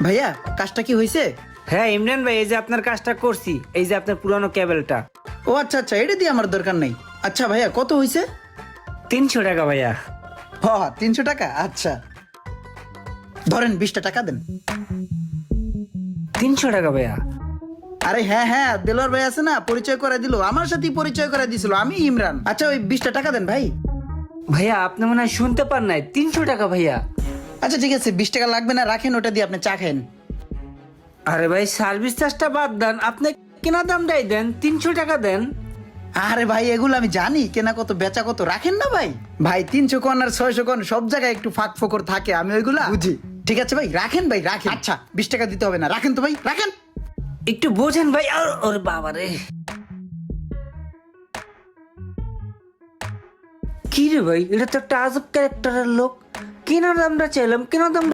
ভাইয়া কাজটা কি হয়েছে? হ্যাঁ ইমরান ভাই, এই যে আপনার কাজটা করছি, এই যে আপনার পুরানো কেবলটা। ও আচ্ছা আচ্ছা, এটা দিয়ে আমার দরকার নেই। আচ্ছা ভাইয়া কত হয়েছে? 300 টাকা ভাইয়া। হ 300 টাকা, আচ্ছা ধরেন 20টা টাকা দেন। 300 টাকা ভাইয়া? আরে হ্যাঁ হ্যাঁ, দেলোয়ার ভাই আছে না, পরিচয় করে দিল, আমার সাথেই পরিচয় করে দিছিল, আমি ইমরান। আচ্ছা ওই 20টা টাকা দেন ভাই। ভাইয়া আপনি মনে হয় শুনতে পান নাই, 300 টাকা ভাইয়া। আচ্ছা ঠিক আছে, 20 টাকা লাগবে না, রাখেন, ওটা দিয়ে আপনি চা খান। আরে ভাই সার্ভিস চার্জটা বাদ দেন, আপনি কেনা দামটাই দেন, 300 টাকা দেন। আরে ভাই এগুলো আমি জানি, কেনা কত বেচা কত, রাখেন না ভাই। ভাই 300 কোন আর 600 কোন সব জায়গায় একটু ফাঁক ফোকর থাকে, আমি ওইগুলা বুঝি। ঠিক আছে ভাই রাখেন, ভাই রাখেন। আচ্ছা 20 টাকা দিতে হবে না, রাখেন তো ভাই, রাখেন। একটু বোঝেন ভাই। ওরে বাবা রে, কি রে ভাই, এটা তো একটা আজব ক্যারেক্টারের লোক। কেনার দামটা চাইলাম, কেনার দাম